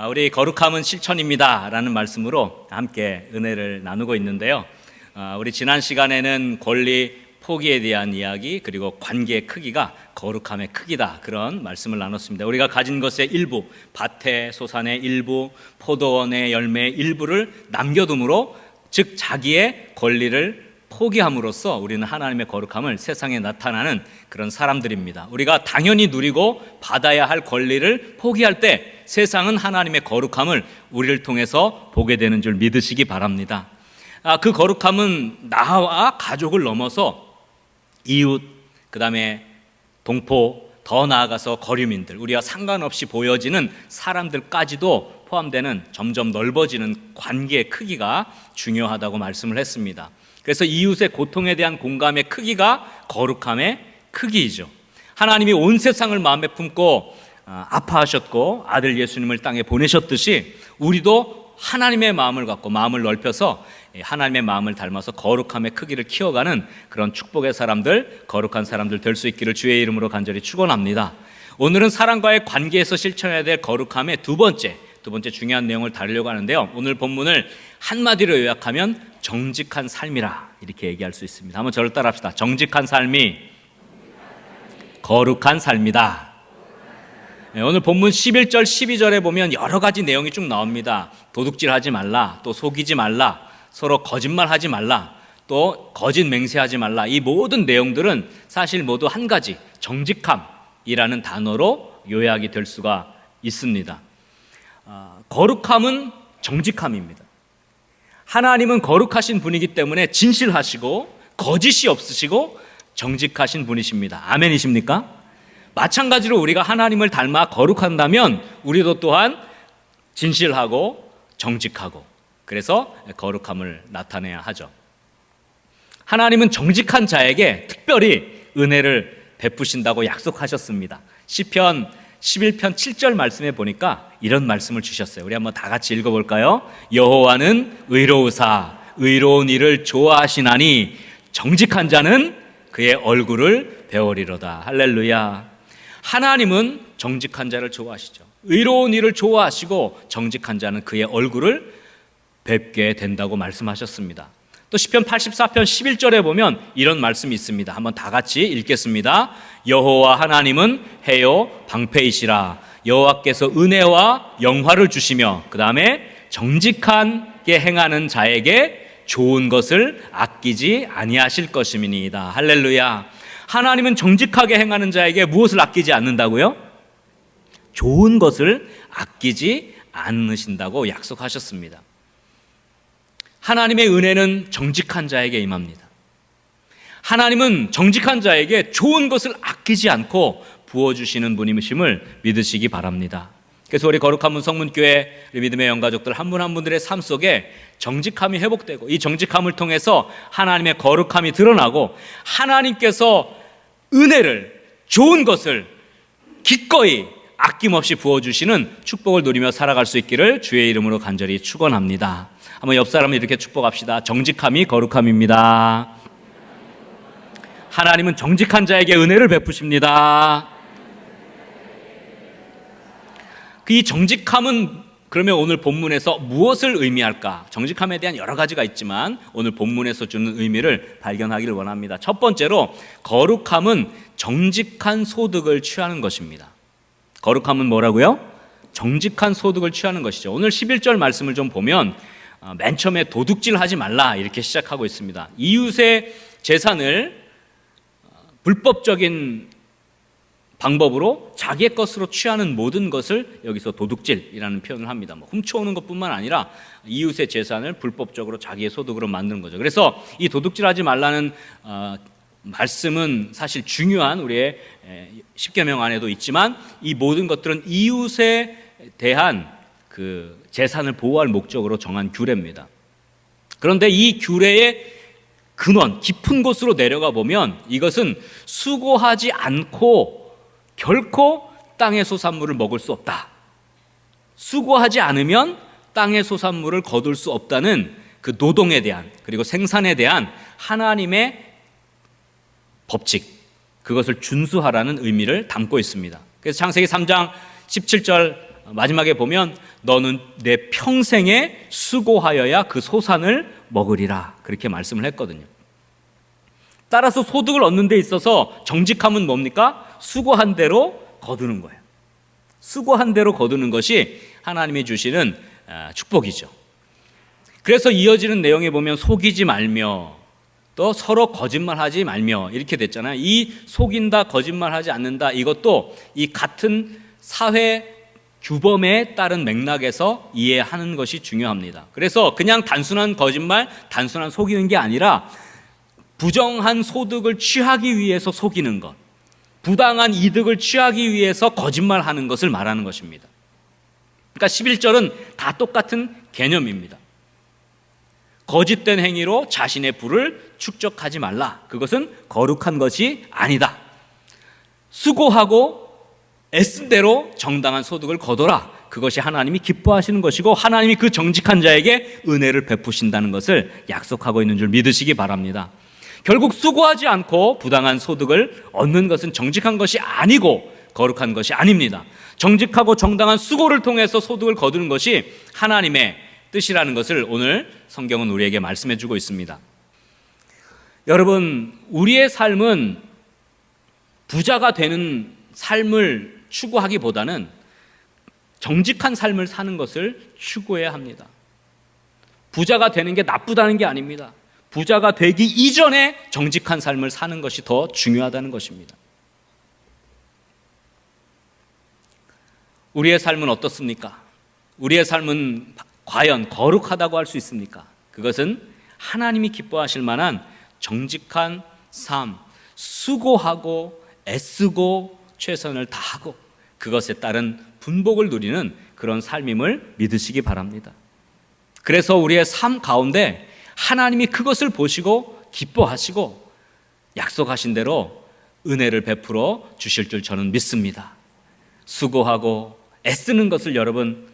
우리 거룩함은 실천입니다 라는 말씀으로 함께 은혜를 나누고 있는데요. 우리 지난 시간에는 권리 포기에 대한 이야기, 그리고 관계의 크기가 거룩함의 크기다, 그런 말씀을 나눴습니다. 우리가 가진 것의 일부, 밭의 소산의 일부, 포도원의 열매의 일부를 남겨둠으로, 즉 자기의 권리를 포기함으로써 우리는 하나님의 거룩함을 세상에 나타나는 그런 사람들입니다. 우리가 당연히 누리고 받아야 할 권리를 포기할 때 세상은 하나님의 거룩함을 우리를 통해서 보게 되는 줄 믿으시기 바랍니다. 그 거룩함은 나와 가족을 넘어서 이웃, 그 다음에 동포, 더 나아가서 거류민들, 우리와 상관없이 보여지는 사람들까지도 포함되는 점점 넓어지는 관계의 크기가 중요하다고 말씀을 했습니다. 그래서 이웃의 고통에 대한 공감의 크기가 거룩함의 크기이죠. 하나님이 온 세상을 마음에 품고 아파하셨고 아들 예수님을 땅에 보내셨듯이 우리도 하나님의 마음을 갖고 마음을 넓혀서 하나님의 마음을 닮아서 거룩함의 크기를 키워가는 그런 축복의 사람들, 거룩한 사람들 될 수 있기를 주의 이름으로 간절히 축원합니다. 오늘은 사람과의 관계에서 실천해야 될 거룩함의 두 번째 중요한 내용을 다루려고 하는데요. 오늘 본문을 한마디로 요약하면 정직한 삶이라 이렇게 얘기할 수 있습니다. 한번 저를 따라합시다. 정직한 삶이 거룩한 삶이다. 오늘 본문 11절 12절에 보면 여러 가지 내용이 쭉 나옵니다. 도둑질하지 말라, 또 속이지 말라, 서로 거짓말하지 말라, 또 거짓 맹세하지 말라. 이 모든 내용들은 사실 모두 한 가지, 정직함이라는 단어로 요약이 될 수가 있습니다. 거룩함은 정직함입니다. 하나님은 거룩하신 분이기 때문에 진실하시고 거짓이 없으시고 정직하신 분이십니다. 아멘이십니까? 마찬가지로 우리가 하나님을 닮아 거룩한다면 우리도 또한 진실하고 정직하고, 그래서 거룩함을 나타내야 하죠. 하나님은 정직한 자에게 특별히 은혜를 베푸신다고 약속하셨습니다. 시편 11편 7절 말씀에 보니까 이런 말씀을 주셨어요. 우리 한번 다 같이 읽어볼까요? 여호와는 의로우사 의로운 일을 좋아하시나니 정직한 자는 그의 얼굴을 배우리로다. 할렐루야. 하나님은 정직한 자를 좋아하시죠. 의로운 일을 좋아하시고 정직한 자는 그의 얼굴을 뵙게 된다고 말씀하셨습니다. 또 시편 84편 11절에 보면 이런 말씀이 있습니다. 한번 다 같이 읽겠습니다. 여호와 하나님은 해요 방패이시라. 여호와께서 은혜와 영화를 주시며, 그 다음에 정직하게 행하는 자에게 좋은 것을 아끼지 아니하실 것임이니이다. 할렐루야. 하나님은 정직하게 행하는 자에게 무엇을 아끼지 않는다고요? 좋은 것을 아끼지 않으신다고 약속하셨습니다. 하나님의 은혜는 정직한 자에게 임합니다. 하나님은 정직한 자에게 좋은 것을 아끼지 않고 부어주시는 분이심을 믿으시기 바랍니다. 그래서 우리 거룩한 성문교회 우리 믿음의 영가족들 한 분 한 분들의 삶 속에 정직함이 회복되고, 이 정직함을 통해서 하나님의 거룩함이 드러나고, 하나님께서 은혜를, 좋은 것을 기꺼이 아낌없이 부어주시는 축복을 누리며 살아갈 수 있기를 주의 이름으로 간절히 축원합니다. 한번 옆 사람을 이렇게 축복합시다. 정직함이 거룩함입니다. 하나님은 정직한 자에게 은혜를 베푸십니다. 이 정직함은 그러면 오늘 본문에서 무엇을 의미할까? 정직함에 대한 여러 가지가 있지만 오늘 본문에서 주는 의미를 발견하기를 원합니다. 첫 번째로 거룩함은 정직한 소득을 취하는 것입니다. 거룩함은 뭐라고요? 정직한 소득을 취하는 것이죠. 오늘 11절 말씀을 좀 보면 맨 처음에 도둑질하지 말라 이렇게 시작하고 있습니다. 이웃의 재산을 불법적인 방법으로 자기의 것으로 취하는 모든 것을 여기서 도둑질이라는 표현을 합니다. 훔쳐오는 것뿐만 아니라 이웃의 재산을 불법적으로 자기의 소득으로 만드는 거죠. 그래서 이 도둑질하지 말라는 말씀은 사실 중요한 우리의 십계명 안에도 있지만, 이 모든 것들은 이웃에 대한 그 재산을 보호할 목적으로 정한 규례입니다. 그런데 이 규례의 근원, 깊은 곳으로 내려가 보면 이것은 수고하지 않고 결코 땅의 소산물을 먹을 수 없다. 수고하지 않으면 땅의 소산물을 거둘 수 없다는 그 노동에 대한, 그리고 생산에 대한 하나님의 법칙, 그것을 준수하라는 의미를 담고 있습니다. 그래서 창세기 3장 17절 마지막에 보면 너는 내 평생에 수고하여야 그 소산을 먹으리라, 그렇게 말씀을 했거든요. 따라서 소득을 얻는 데 있어서 정직함은 뭡니까? 수고한 대로 거두는 거예요. 수고한 대로 거두는 것이 하나님이 주시는 축복이죠. 그래서 이어지는 내용에 보면 속이지 말며 또 서로 거짓말하지 말며 이렇게 됐잖아요. 이 속인다, 거짓말하지 않는다, 이것도 이 같은 사회 규범에 따른 맥락에서 이해하는 것이 중요합니다. 그래서 그냥 단순한 거짓말, 단순한 속이는 게 아니라 부정한 소득을 취하기 위해서 속이는 것, 부당한 이득을 취하기 위해서 거짓말하는 것을 말하는 것입니다. 그러니까 11절은 다 똑같은 개념입니다. 거짓된 행위로 자신의 부를 축적하지 말라. 그것은 거룩한 것이 아니다. 수고하고 애쓴 대로 정당한 소득을 거둬라. 그것이 하나님이 기뻐하시는 것이고 하나님이 그 정직한 자에게 은혜를 베푸신다는 것을 약속하고 있는 줄 믿으시기 바랍니다. 결국 수고하지 않고 부당한 소득을 얻는 것은 정직한 것이 아니고 거룩한 것이 아닙니다. 정직하고 정당한 수고를 통해서 소득을 거두는 것이 하나님의 뜻이라는 것을 오늘 성경은 우리에게 말씀해 주고 있습니다. 여러분, 우리의 삶은 부자가 되는 삶을 추구하기보다는 정직한 삶을 사는 것을 추구해야 합니다. 부자가 되는 게 나쁘다는 게 아닙니다. 부자가 되기 이전에 정직한 삶을 사는 것이 더 중요하다는 것입니다. 우리의 삶은 어떻습니까? 우리의 삶은 과연 거룩하다고 할 수 있습니까? 그것은 하나님이 기뻐하실 만한 정직한 삶, 수고하고 애쓰고 최선을 다하고 그것에 따른 분복을 누리는 그런 삶임을 믿으시기 바랍니다. 그래서 우리의 삶 가운데 하나님이 그것을 보시고 기뻐하시고 약속하신 대로 은혜를 베풀어 주실 줄 저는 믿습니다. 수고하고 애쓰는 것을 여러분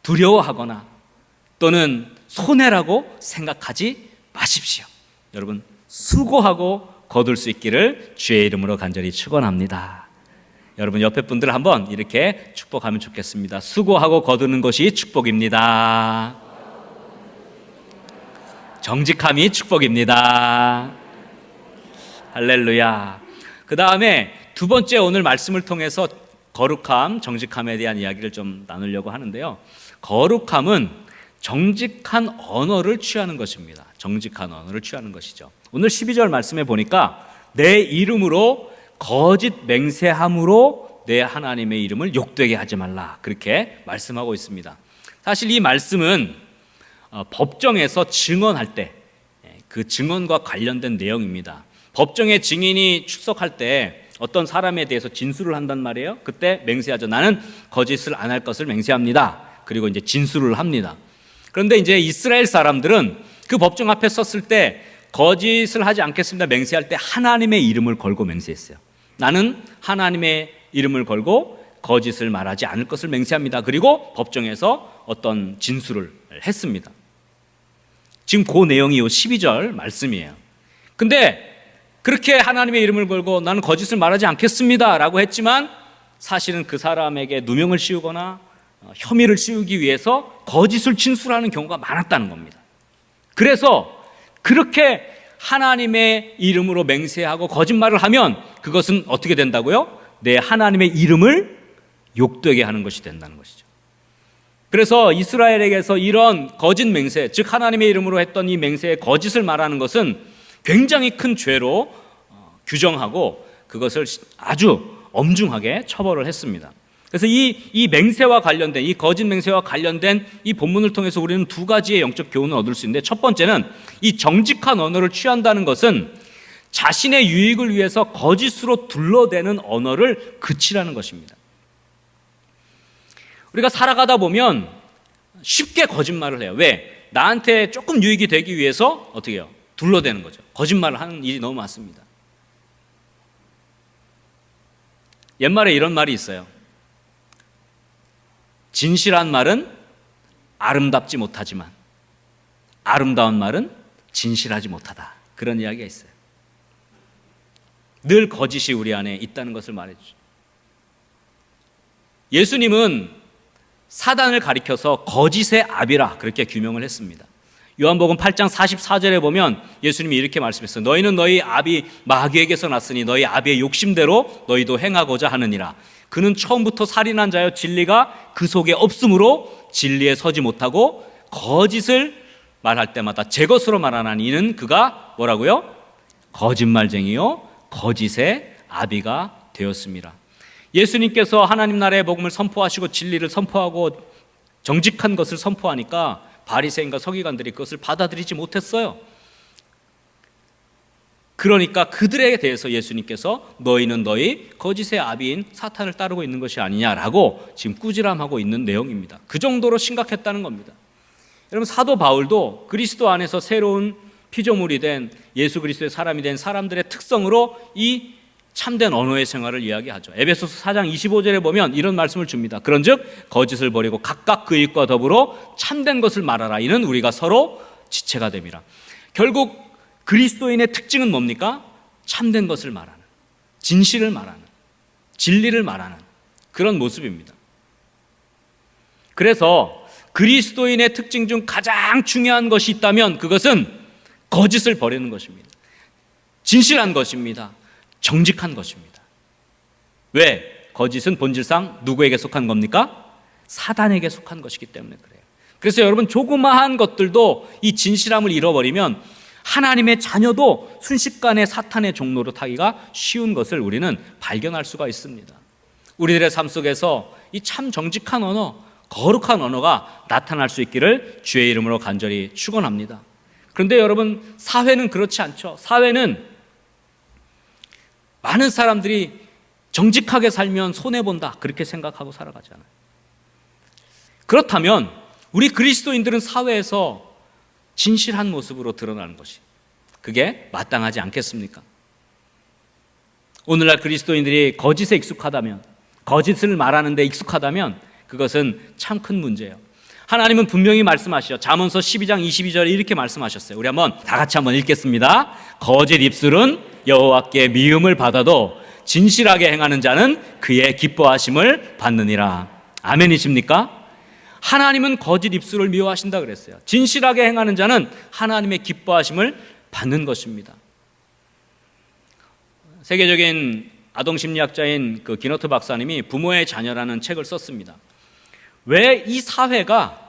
두려워하거나 또는 손해라고 생각하지 마십시오. 여러분, 수고하고 거둘 수 있기를 주의 이름으로 간절히 축원합니다. 여러분, 옆에 분들 한번 이렇게 축복하면 좋겠습니다. 수고하고 거두는 것이 축복입니다. 정직함이 축복입니다. 할렐루야. 그 다음에 두 번째, 오늘 말씀을 통해서 거룩함, 정직함에 대한 이야기를 좀 나누려고 하는데요. 거룩함은 정직한 언어를 취하는 것입니다. 정직한 언어를 취하는 것이죠. 오늘 12절 말씀에 보니까 내 이름으로 거짓 맹세함으로 내 하나님의 이름을 욕되게 하지 말라, 그렇게 말씀하고 있습니다. 사실 이 말씀은 법정에서 증언할 때 그 증언과 관련된 내용입니다. 법정에 증인이 출석할 때 어떤 사람에 대해서 진술을 한단 말이에요. 그때 맹세하죠. 나는 거짓을 안 할 것을 맹세합니다. 그리고 이제 진술을 합니다. 그런데 이제 이스라엘 사람들은 그 법정 앞에 섰을 때 거짓을 하지 않겠습니다 맹세할 때 하나님의 이름을 걸고 맹세했어요. 나는 하나님의 이름을 걸고 거짓을 말하지 않을 것을 맹세합니다. 그리고 법정에서 어떤 진술을 했습니다. 지금 그 내용이 이 12절 말씀이에요. 근데 그렇게 하나님의 이름을 걸고 나는 거짓을 말하지 않겠습니다 라고 했지만 사실은 그 사람에게 누명을 씌우거나 혐의를 씌우기 위해서 거짓을 진술하는 경우가 많았다는 겁니다. 그래서 그렇게 하나님의 이름으로 맹세하고 거짓말을 하면 그것은 어떻게 된다고요? 내 하나님의 이름을 욕되게 하는 것이 된다는 것이죠. 그래서 이스라엘에게서 이런 거짓 맹세, 즉 하나님의 이름으로 했던 이 맹세의 거짓을 말하는 것은 굉장히 큰 죄로 규정하고 그것을 아주 엄중하게 처벌을 했습니다. 그래서 이 맹세와 관련된, 이 거짓 맹세와 관련된 이 본문을 통해서 우리는 두 가지의 영적 교훈을 얻을 수 있는데, 첫 번째는 이 정직한 언어를 취한다는 것은 자신의 유익을 위해서 거짓으로 둘러대는 언어를 그치라는 것입니다. 우리가 살아가다 보면 쉽게 거짓말을 해요. 왜? 나한테 조금 유익이 되기 위해서 어떻게 해요? 둘러대는 거죠. 거짓말을 하는 일이 너무 많습니다. 옛말에 이런 말이 있어요. 진실한 말은 아름답지 못하지만 아름다운 말은 진실하지 못하다. 그런 이야기가 있어요. 늘 거짓이 우리 안에 있다는 것을 말해주죠. 예수님은 사단을 가리켜서 거짓의 아비라 그렇게 규명을 했습니다. 요한복음 8장 44절에 보면 예수님이 이렇게 말씀했어요. 너희는 너희 아비 마귀에게서 났으니 너희 아비의 욕심대로 너희도 행하고자 하느니라. 그는 처음부터 살인한 자여 진리가 그 속에 없으므로 진리에 서지 못하고 거짓을 말할 때마다 제 것으로 말하나니 이는 그가 뭐라고요? 거짓말쟁이요 거짓의 아비가 되었습니다. 예수님께서 하나님 나라의 복음을 선포하시고 진리를 선포하고 정직한 것을 선포하니까 바리새인과 서기관들이 그것을 받아들이지 못했어요. 그러니까 그들에 대해서 예수님께서 너희는 너희 거짓의 아비인 사탄을 따르고 있는 것이 아니냐라고 지금 꾸지람하고 있는 내용입니다. 그 정도로 심각했다는 겁니다. 여러분, 사도 바울도 그리스도 안에서 새로운 피조물이 된 예수 그리스도의 사람이 된 사람들의 특성으로 이 참된 언어의 생활을 이야기하죠. 에베소서 4장 25절에 보면 이런 말씀을 줍니다. 그런즉 거짓을 버리고 각각 그 일과 더불어 참된 것을 말하라. 이는 우리가 서로 지체가 됨이라. 결국 그리스도인의 특징은 뭡니까? 참된 것을 말하는, 진실을 말하는, 진리를 말하는 그런 모습입니다. 그래서 그리스도인의 특징 중 가장 중요한 것이 있다면 그것은 거짓을 버리는 것입니다. 진실한 것입니다. 정직한 것입니다. 왜? 거짓은 본질상 누구에게 속한 겁니까? 사단에게 속한 것이기 때문에 그래요. 그래서 여러분, 조그마한 것들도 이 진실함을 잃어버리면 하나님의 자녀도 순식간에 사탄의 종로로 타기가 쉬운 것을 우리는 발견할 수가 있습니다. 우리들의 삶 속에서 이 참 정직한 언어, 거룩한 언어가 나타날 수 있기를 주의 이름으로 간절히 축원합니다. 그런데 여러분, 사회는 그렇지 않죠. 사회는 많은 사람들이 정직하게 살면 손해본다 그렇게 생각하고 살아가잖아요. 그렇다면 우리 그리스도인들은 사회에서 진실한 모습으로 드러나는 것이 그게 마땅하지 않겠습니까? 오늘날 그리스도인들이 거짓에 익숙하다면, 거짓을 말하는 데 익숙하다면 그것은 참 큰 문제예요. 하나님은 분명히 말씀하시죠. 잠언서 12장 22절에 이렇게 말씀하셨어요. 우리 한번 다 같이 한번 읽겠습니다. 거짓 입술은 여호와께 미움을 받아도 진실하게 행하는 자는 그의 기뻐하심을 받느니라. 아멘이십니까? 하나님은 거짓 입술을 미워하신다 그랬어요. 진실하게 행하는 자는 하나님의 기뻐하심을 받는 것입니다. 세계적인 아동심리학자인 그 기너트 박사님이 부모의 자녀라는 책을 썼습니다. 왜 이 사회가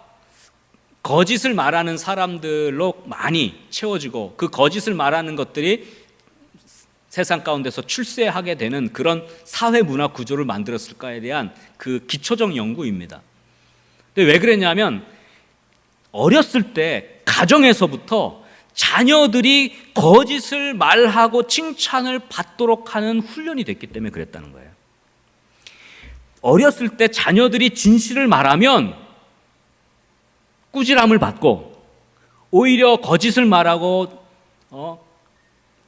거짓을 말하는 사람들로 많이 채워지고 그 거짓을 말하는 것들이 세상 가운데서 출세하게 되는 그런 사회 문화 구조를 만들었을까에 대한 그 기초적 연구입니다. 근데 왜 그랬냐면 어렸을 때 가정에서부터 자녀들이 거짓을 말하고 칭찬을 받도록 하는 훈련이 됐기 때문에 그랬다는 거예요. 어렸을 때 자녀들이 진실을 말하면 꾸지람을 받고 오히려 거짓을 말하고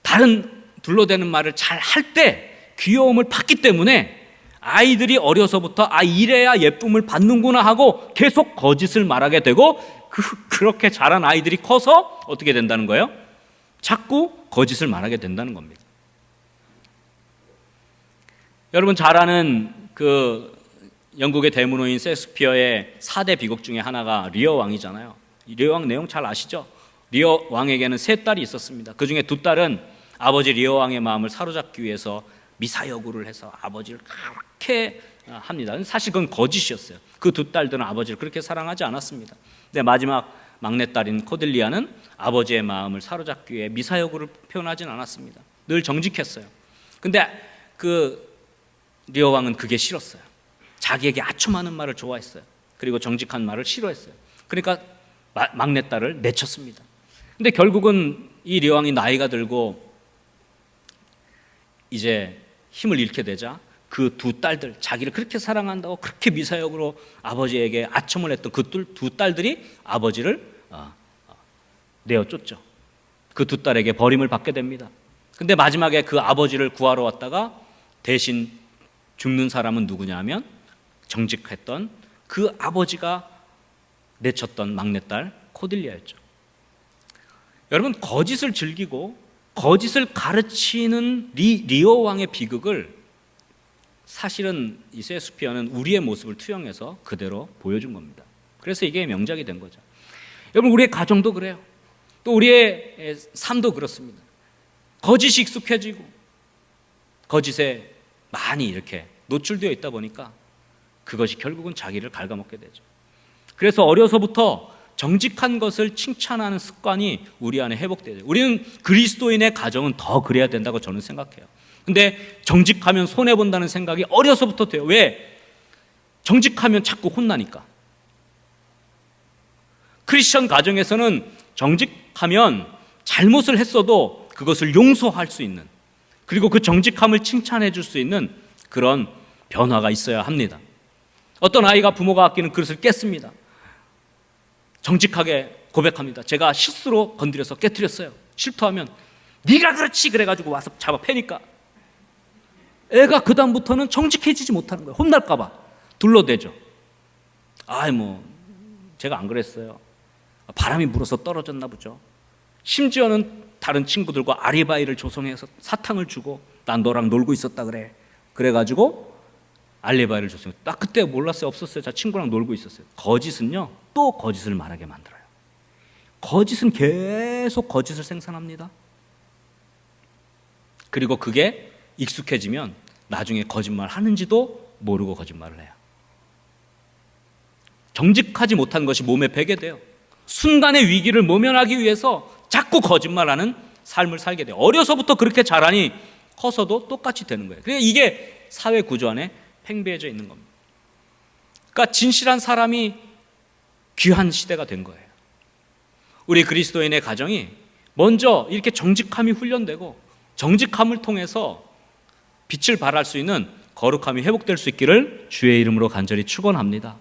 다른 둘러대는 말을 잘 할 때 귀여움을 받기 때문에 아이들이 어려서부터 이래야 예쁨을 받는구나 하고 계속 거짓을 말하게 되고 그렇게 자란 아이들이 커서 어떻게 된다는 거예요? 자꾸 거짓을 말하게 된다는 겁니다. 여러분 잘 아는 그 영국의 대문호인 셰익스피어의 4대 비극 중에 하나가 리어 왕이잖아요. 리어 왕 내용 잘 아시죠? 리어 왕에게는 3딸이 있었습니다. 그 중에 2딸은 아버지 리어 왕의 마음을 사로잡기 위해서 미사여구를 해서 아버지를 그렇게 합니다. 사실 그건 거짓이었어요. 그 2딸들은 아버지를 그렇게 사랑하지 않았습니다. 근데 마지막 막내딸인 코딜리아는 아버지의 마음을 사로잡기 위해 미사여구를 표현하진 않았습니다. 늘 정직했어요. 근데 그 리어 왕은 그게 싫었어요. 자기에게 아주 많은 말을 좋아했어요. 그리고 정직한 말을 싫어했어요. 그러니까 막내딸을 내쳤습니다. 근데 결국은 이 리어 왕이 나이가 들고 이제 힘을 잃게 되자 그 2딸들, 자기를 그렇게 사랑한다고 그렇게 미사역으로 아버지에게 아첨을 했던 그 2딸들이 아버지를 내어쫓죠. 그 2딸에게 버림을 받게 됩니다. 근데 마지막에 그 아버지를 구하러 왔다가 대신 죽는 사람은 누구냐 하면 정직했던 그 아버지가 내쳤던 막내딸 코딜리아였죠. 여러분, 거짓을 즐기고 거짓을 가르치는 리오 왕의 비극을 사실은 이사야 수피아는 우리의 모습을 투영해서 그대로 보여준 겁니다. 그래서 이게 명작이 된 거죠. 여러분, 우리의 가정도 그래요. 또 우리의 삶도 그렇습니다. 거짓이 익숙해지고 거짓에 많이 이렇게 노출되어 있다 보니까 그것이 결국은 자기를 갉아먹게 되죠. 그래서 어려서부터 정직한 것을 칭찬하는 습관이 우리 안에 회복돼요. 우리는 그리스도인의 가정은 더 그래야 된다고 저는 생각해요. 근데 정직하면 손해본다는 생각이 어려서부터 돼요. 왜? 정직하면 자꾸 혼나니까. 크리스천 가정에서는 정직하면 잘못을 했어도 그것을 용서할 수 있는, 그리고 그 정직함을 칭찬해 줄 수 있는 그런 변화가 있어야 합니다. 어떤 아이가 부모가 아끼는 그릇을 깼습니다. 정직하게 고백합니다. 제가 실수로 건드려서 깨뜨렸어요. 실토하면 네가 그렇지 그래가지고 와서 잡아 패니까. 애가 그 다음부터는 정직해지지 못하는 거예요. 혼날까 봐 둘러대죠. 제가 안 그랬어요. 바람이 불어서 떨어졌나 보죠. 심지어는 다른 친구들과 아리바이를 조성해서 사탕을 주고 난 너랑 놀고 있었다 그래. 그래가지고 알리바이를 줬어요. 나 그때 몰랐어요. 없었어요. 저 친구랑 놀고 있었어요. 거짓은요, 또 거짓을 말하게 만들어요. 거짓은 계속 거짓을 생산합니다. 그리고 그게 익숙해지면 나중에 거짓말 하는지도 모르고 거짓말을 해요. 정직하지 못한 것이 몸에 배게 돼요. 순간의 위기를 모면하기 위해서 자꾸 거짓말하는 삶을 살게 돼요. 어려서부터 그렇게 자라니 커서도 똑같이 되는 거예요. 그러니까 이게 사회 구조 안에 팽배해져 있는 겁니다. 그러니까 진실한 사람이 귀한 시대가 된 거예요. 우리 그리스도인의 가정이 먼저 이렇게 정직함이 훈련되고 정직함을 통해서 빛을 발할 수 있는 거룩함이 회복될 수 있기를 주의 이름으로 간절히 축원합니다.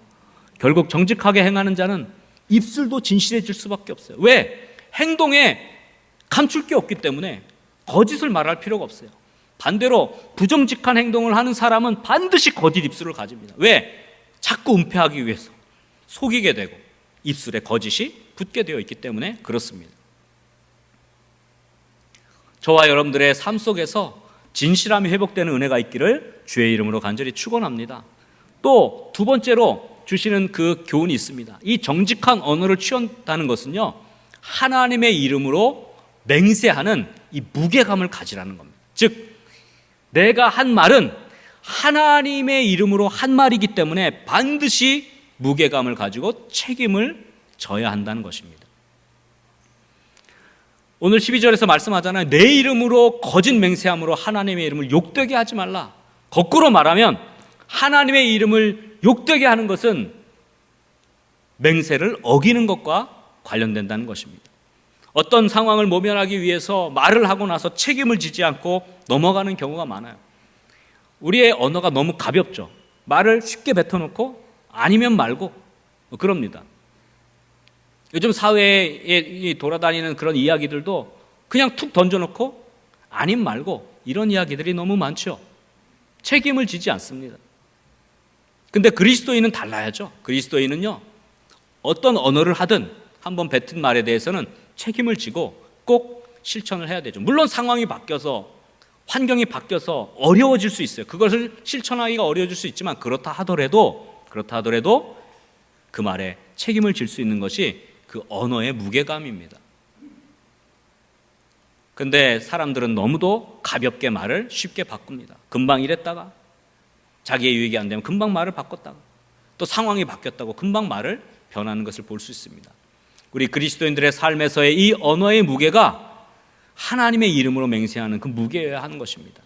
결국 정직하게 행하는 자는 입술도 진실해질 수밖에 없어요. 왜? 행동에 감출 게 없기 때문에 거짓을 말할 필요가 없어요. 반대로 부정직한 행동을 하는 사람은 반드시 거짓 입술을 가집니다. 왜? 자꾸 은폐하기 위해서 속이게 되고 입술에 거짓이 붙게 되어 있기 때문에 그렇습니다. 저와 여러분들의 삶 속에서 진실함이 회복되는 은혜가 있기를 주의 이름으로 간절히 축원합니다. 또 두 번째로 주시는 그 교훈이 있습니다. 이 정직한 언어를 취한다는 것은요, 하나님의 이름으로 맹세하는 이 무게감을 가지라는 겁니다. 즉, 내가 한 말은 하나님의 이름으로 한 말이기 때문에 반드시 무게감을 가지고 책임을 져야 한다는 것입니다. 오늘 12절에서 말씀하잖아요. 내 이름으로 거짓 맹세함으로 하나님의 이름을 욕되게 하지 말라. 거꾸로 말하면 하나님의 이름을 욕되게 하는 것은 맹세를 어기는 것과 관련된다는 것입니다. 어떤 상황을 모면하기 위해서 말을 하고 나서 책임을 지지 않고 넘어가는 경우가 많아요. 우리의 언어가 너무 가볍죠. 말을 쉽게 뱉어놓고 아니면 말고 그럽니다. 요즘 사회에 돌아다니는 그런 이야기들도 그냥 툭 던져놓고 아님 말고 이런 이야기들이 너무 많죠. 책임을 지지 않습니다. 근데 그리스도인은 달라야죠. 그리스도인은요, 어떤 언어를 하든 한번 뱉은 말에 대해서는 책임을 지고 꼭 실천을 해야 되죠. 물론 상황이 바뀌어서 환경이 바뀌어서 어려워질 수 있어요. 그것을 실천하기가 어려워질 수 있지만 그렇다 하더라도 그 말에 책임을 질 수 있는 것이 그 언어의 무게감입니다. 근데 사람들은 너무도 가볍게 말을 쉽게 바꿉니다. 금방 이랬다가 자기의 유익이 안 되면 금방 말을 바꿨다가 또 상황이 바뀌었다고 금방 말을 변하는 것을 볼 수 있습니다. 우리 그리스도인들의 삶에서의 이 언어의 무게가 하나님의 이름으로 맹세하는 그 무게여야 하는 것입니다.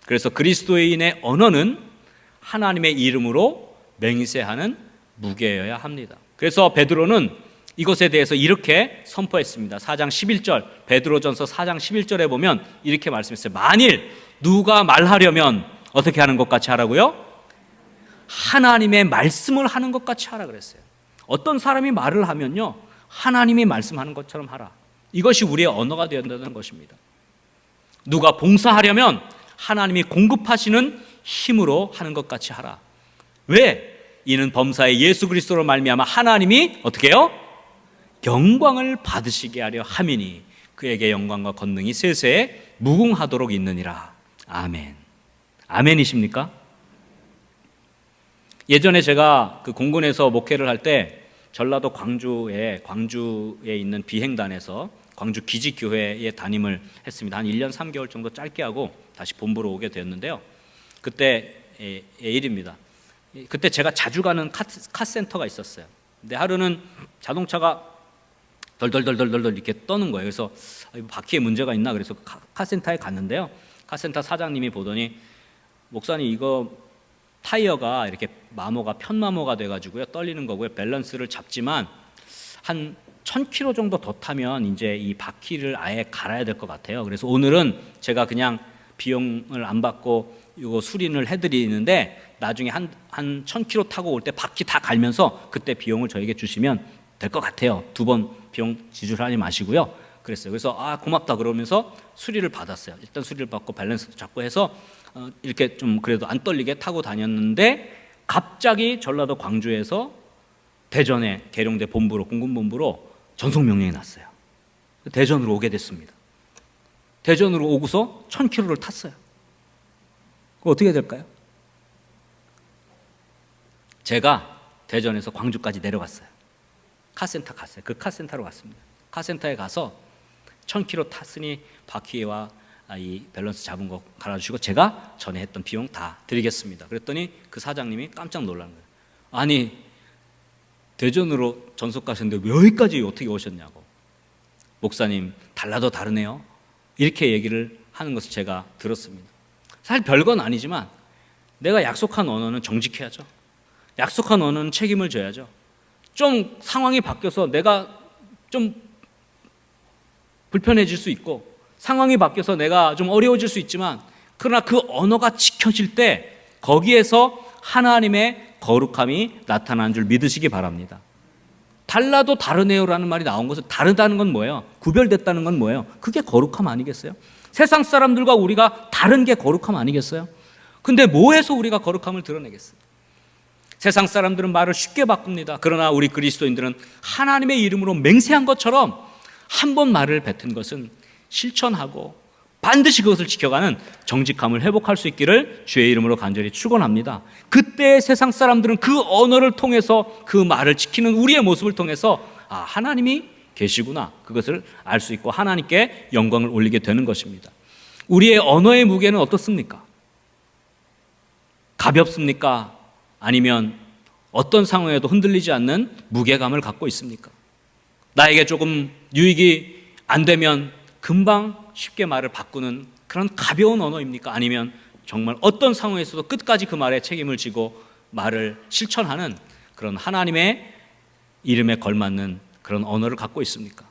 그래서 그리스도인의 언어는 하나님의 이름으로 맹세하는 무게여야 합니다. 그래서 베드로는 이것에 대해서 이렇게 선포했습니다. 4장 11절, 베드로전서 4장 11절에 보면 이렇게 말씀했어요. 만일 누가 말하려면 어떻게 하는 것 같이 하라고요? 하나님의 말씀을 하는 것 같이 하라 그랬어요. 어떤 사람이 말을 하면요, 하나님이 말씀하는 것처럼 하라. 이것이 우리의 언어가 되어야 된다는 것입니다. 누가 봉사하려면 하나님이 공급하시는 힘으로 하는 것 같이 하라. 왜? 이는 범사의 예수 그리스도로 말미암아 하나님이 어떻게 해요? 영광을 받으시게 하려 함이니 그에게 영광과 권능이 세세에 무궁하도록 있느니라. 아멘. 아멘이십니까? 예전에 제가 그 공군에서 목회를 할 때 전라도 광주에 있는 비행단에서 광주 기지교회에 담임을 했습니다. 한 1년 3개월 정도 짧게 하고 다시 본부로 오게 되었는데요. 그때 일입니다. 그때 제가 자주 가는 카센터가 있었어요. 근데 하루는 자동차가 덜덜덜덜덜 이렇게 떠는 거예요. 그래서 바퀴에 문제가 있나 그래서 카센터에 갔는데요. 카센터 사장님이 보더니 목사님 이거 타이어가 이렇게 편마모가 돼가지고요 떨리는 거고요. 밸런스를 잡지만 한 1000km 정도 더 타면 이제 이 바퀴를 아예 갈아야 될 것 같아요. 그래서 오늘은 제가 그냥 비용을 안 받고 이거 수리를 해드리는데 나중에 한 1000km 타고 올 때 바퀴 다 갈면서 그때 비용을 저에게 주시면 될 것 같아요. 2번 비용 지출하지 마시고요. 그랬어요. 그래서 고맙다 그러면서 수리를 받았어요. 일단 수리를 받고 밸런스도 잡고 해서 이렇게 좀 그래도 안 떨리게 타고 다녔는데 갑자기 전라도 광주에서 대전에 계룡대 본부로 공군 본부로 전속 명령이 났어요. 대전으로 오게 됐습니다. 대전으로 오고서 1000km를 탔어요. 그거 어떻게 될까요? 제가 대전에서 광주까지 내려갔어요. 카센터 갔어요. 그 카센터로 갔습니다. 카센터에 가서 1000km 탔으니 바퀴와 이 밸런스 잡은 거 갈아주시고 제가 전에 했던 비용 다 드리겠습니다. 그랬더니 그 사장님이 깜짝 놀란 거예요. 아니 대전으로 전속 가셨는데 여기까지 어떻게 오셨냐고. 목사님 달라도 다르네요. 이렇게 얘기를 하는 것을 제가 들었습니다. 사실 별건 아니지만 내가 약속한 언어는 정직해야죠. 약속한 언어는 책임을 져야죠. 좀 상황이 바뀌어서 내가 좀 불편해질 수 있고 상황이 바뀌어서 내가 좀 어려워질 수 있지만 그러나 그 언어가 지켜질 때 거기에서 하나님의 거룩함이 나타나는 줄 믿으시기 바랍니다. 달라도 다르네요라는 말이 나온 것은 다르다는 건 뭐예요? 구별됐다는 건 뭐예요? 그게 거룩함 아니겠어요? 세상 사람들과 우리가 다른 게 거룩함 아니겠어요? 근데 뭐해서 우리가 거룩함을 드러내겠어요? 세상 사람들은 말을 쉽게 바꿉니다. 그러나 우리 그리스도인들은 하나님의 이름으로 맹세한 것처럼 한 번 말을 뱉은 것은 실천하고 반드시 그것을 지켜가는 정직함을 회복할 수 있기를 주의 이름으로 간절히 축원합니다. 그때 세상 사람들은 그 언어를 통해서 그 말을 지키는 우리의 모습을 통해서 하나님이 계시구나 그것을 알 수 있고 하나님께 영광을 올리게 되는 것입니다. 우리의 언어의 무게는 어떻습니까? 가볍습니까? 아니면 어떤 상황에도 흔들리지 않는 무게감을 갖고 있습니까? 나에게 조금 유익이 안 되면 금방 쉽게 말을 바꾸는 그런 가벼운 언어입니까? 아니면 정말 어떤 상황에서도 끝까지 그 말에 책임을 지고 말을 실천하는 그런 하나님의 이름에 걸맞는 그런 언어를 갖고 있습니까?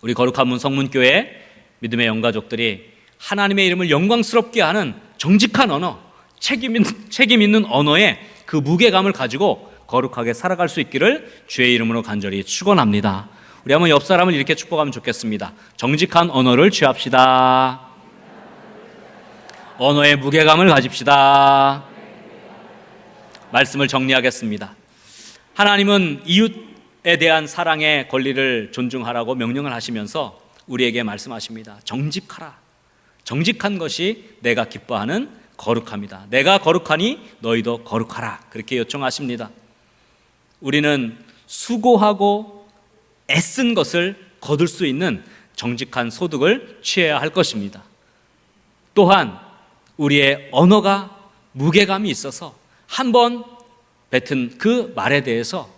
우리 거룩한 문 성문교회 믿음의 영가족들이 하나님의 이름을 영광스럽게 하는 정직한 언어, 책임 있는 언어에 그 무게감을 가지고 거룩하게 살아갈 수 있기를 주의 이름으로 간절히 축원합니다. 우리 한번 옆 사람을 이렇게 축복하면 좋겠습니다. 정직한 언어를 취합시다. 언어의 무게감을 가집시다. 말씀을 정리하겠습니다. 하나님은 이웃에 대한 사랑의 권리를 존중하라고 명령을 하시면서 우리에게 말씀하십니다. 정직하라. 정직한 것이 내가 기뻐하는 거룩함이다. 내가 거룩하니 너희도 거룩하라. 그렇게 요청하십니다. 우리는 수고하고 애쓴 것을 거둘 수 있는 정직한 소득을 취해야 할 것입니다. 또한 우리의 언어가 무게감이 있어서 한번 뱉은 그 말에 대해서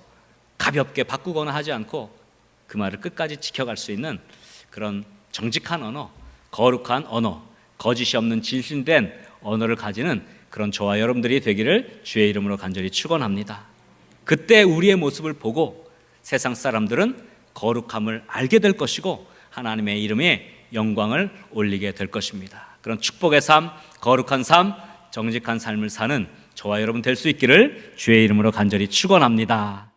가볍게 바꾸거나 하지 않고 그 말을 끝까지 지켜갈 수 있는 그런 정직한 언어, 거룩한 언어, 거짓이 없는 진실된 언어를 가지는 그런 저와 여러분들이 되기를 주의 이름으로 간절히 축원합니다. 그때 우리의 모습을 보고 세상 사람들은 거룩함을 알게 될 것이고 하나님의 이름에 영광을 올리게 될 것입니다. 그런 축복의 삶, 거룩한 삶, 정직한 삶을 사는 저와 여러분 될 수 있기를 주의 이름으로 간절히 축원합니다.